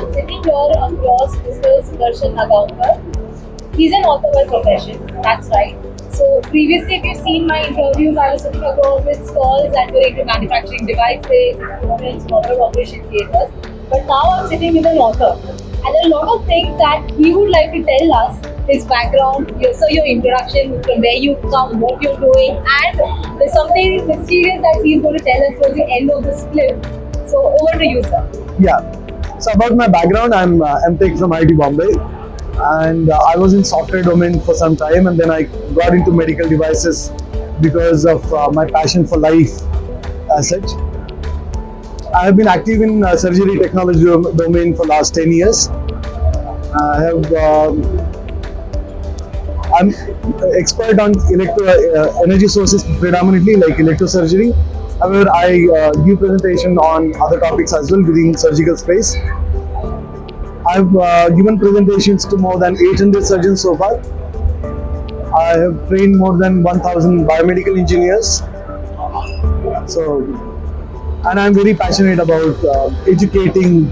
I'm sitting here across Mr. Sudarshan Nagaonkar. He's an author by profession, that's right. So previously, if you've seen my interviews, I was sitting across with stalls that were into manufacturing devices, equipment, motor operation theaters. But now I'm sitting with an author. And there are a lot of things that he would like to tell us, his background, your introduction, from where you come, what you're doing, and there's something mysterious that he's going to tell us towards the end of this clip. So over to you, sir. Yeah. So about my background, I'm MTech from IIT Bombay, and I was in software domain for some time, and then I got into medical devices because of my passion for life as such. I have been active in surgery technology domain for last 10 years. I have I'm expert on energy sources predominantly, like electrosurgery. However, I give presentation on other topics as well within surgical space. I've given presentations to more than 800 surgeons so far. I have trained more than 1,000 biomedical engineers. So, and I'm very passionate about educating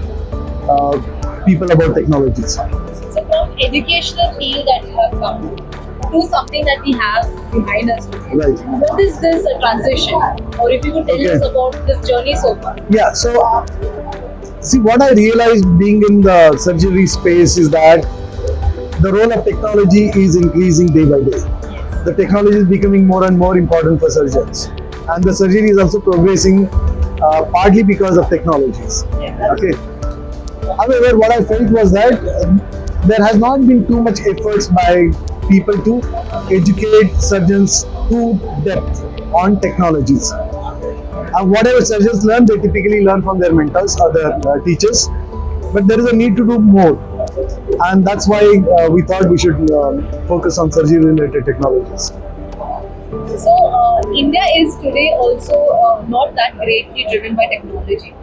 people about technologies. So from educational field that you have come to something that we have behind us today. Right. What is this transition? Or if you could tell us about this journey so far. Yeah, so see, what I realized being in the surgery space is that the role of technology is increasing day by day. Yes. The technology is becoming more and more important for surgeons, and the surgery is also progressing partly because of technologies. Yeah, okay. However, what I felt was that there has not been too much efforts by people to educate surgeons to depth on technologies. Whatever surgeons learn, they typically learn from their mentors or their teachers, but there is a need to do more, and that's why we thought we should focus on surgery-related technologies. So India is today also not that greatly driven by technology,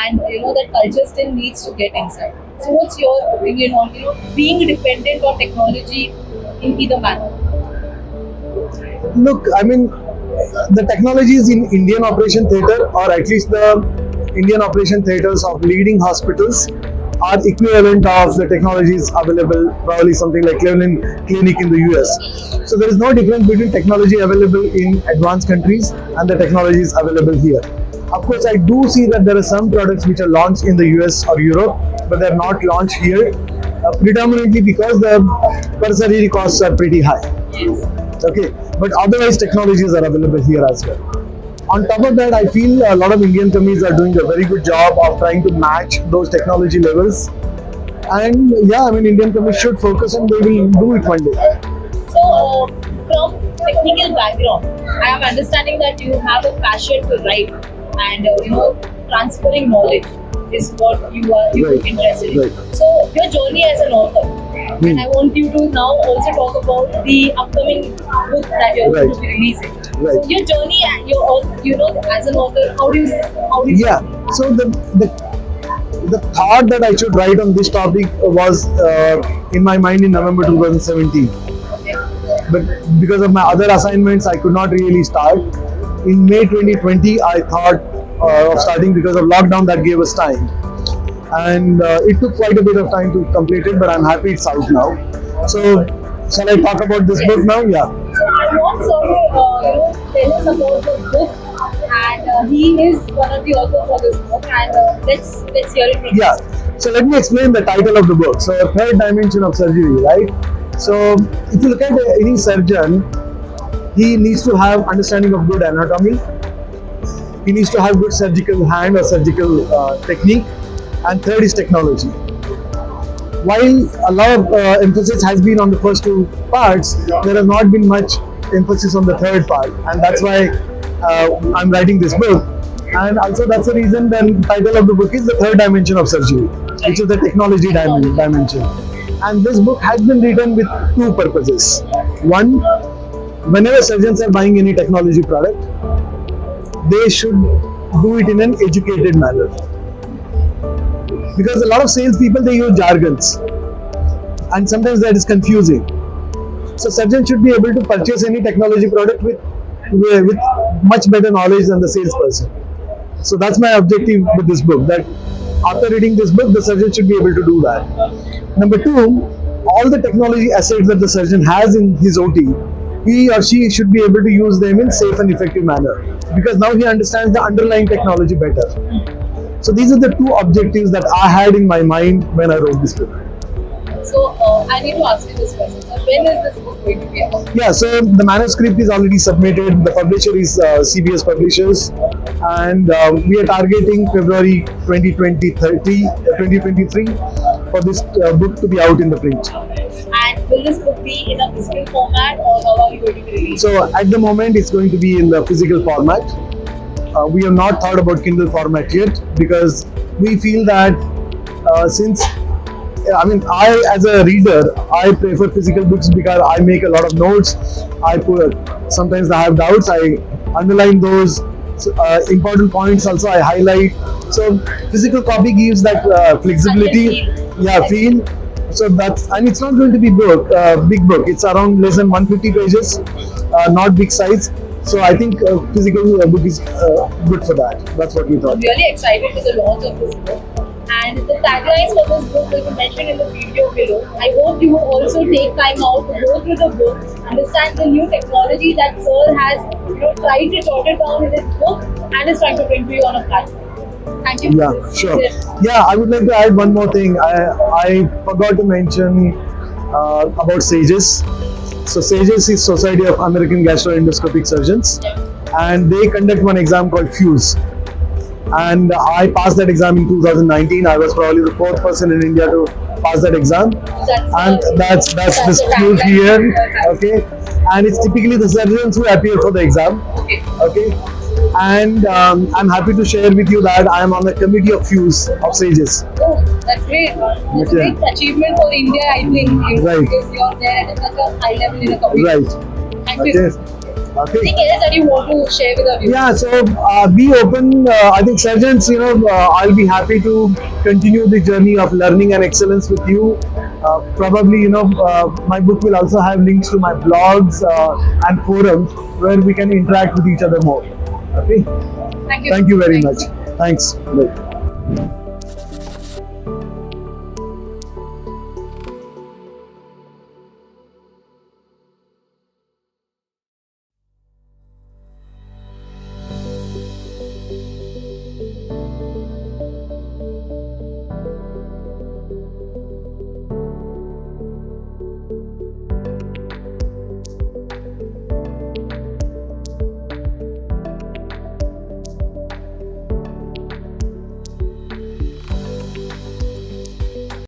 and that culture still needs to get inside. So what's your opinion on being dependent on technology in either manner? Look, I mean, the technologies in Indian operation theatre, or at least the Indian operation theatres of leading hospitals, are equivalent of the technologies available, probably something like Cleveland Clinic in the US. So there is no difference between technology available in advanced countries and the technologies available here. Of course, I do see that there are some products which are launched in the US or Europe, but they are not launched here, predominantly because the per surgery costs are pretty high. Okay, but otherwise technologies are available here as well. On top of that, I feel a lot of Indian companies are doing a very good job of trying to match those technology levels. And yeah, I mean, Indian companies should focus and they will do it one day. So from technical background, I am understanding that you have a passion to write, and transferring knowledge is what you are interested in. Right. So your journey as an author, and I want you to now also talk about the upcoming book that you're going to be releasing. Right. So your journey, as an author, how do you Yeah. So the thought that I should write on this topic was in my mind in November 2017. Okay. But because of my other assignments, I could not really start. In May 2020, I thought of starting because of lockdown that gave us time. And it took quite a bit of time to complete it, but I'm happy it's out now. So, shall I talk about this book now? Yeah. So I want sir to tell us about the book, and he is one of the authors for this book, and let's hear it from Yeah. So let me explain the title of the book. So, third dimension of surgery, right? So, if you look at any surgeon, he needs to have understanding of good anatomy. He needs to have good surgical hand or surgical technique. And third is technology. While a lot of emphasis has been on the first two parts, there has not been much emphasis on the third part, and that's why I'm writing this book. And also that's the reason the title of the book is The Third Dimension of Surgery, which is the technology dimension. And this book has been written with two purposes. One, whenever surgeons are buying any technology product, they should do it in an educated manner. Because a lot of salespeople, they use jargons, and sometimes that is confusing. So surgeons should be able to purchase any technology product with much better knowledge than the salesperson. So that's my objective with this book, that after reading this book, the surgeon should be able to do that. Number two, all the technology assets that the surgeon has in his OT, he or she should be able to use them in safe and effective manner, because now he understands the underlying technology better. So these are the two objectives that I had in my mind when I wrote this book. So I need to ask you this question. So when is this book going to be out? Yeah, so the manuscript is already submitted. The publisher is CBS Publishers, and we are targeting February 2023 for this book to be out in the print. And will this book be in a physical format, or how are you going to be released? So at the moment, it's going to be in the physical format. We have not thought about Kindle format yet, because we feel that since I as a reader, I prefer physical books because I make a lot of notes. Sometimes I have doubts, I underline those important points. Also, I highlight. So physical copy gives that flexibility, feel. So and it's not going to be big book. It's around less than 150 pages, not big size. So I think physical book is good for that. That's what we thought. I'm really excited for the launch of this book. And the taglines for this book will be mentioned in the video below. I hope you will also take time out to go through the book, understand the new technology that Sir has tried to jot it down in his book and is trying to bring to you on a platform. Thank you. Yeah, sure. Yeah, I would like to add one more thing. I forgot to mention about SAGES. So SAGES is Society of American Gastroendoscopic Surgeons, and they conduct one exam called FUSE. And I passed that exam in 2019. I was probably the fourth person in India to pass that exam, that's the FUSE here. Okay, and it's typically the surgeons who appear for the exam. Okay. And I'm happy to share with you that I am on the committee of FUSE of SAGES. Oh, that's great. That's a great achievement for India, I think. Right. Because you're there at such a high level in a committee. Right. Thank you. Okay. Anything else that you want to share with our viewers? Yeah, so be open. I think surgeons, I'll be happy to continue the journey of learning and excellence with you. Probably, my book will also have links to my blogs and forums where we can interact with each other more. Okay. Thank you. Thank you very much. Thanks. Bye.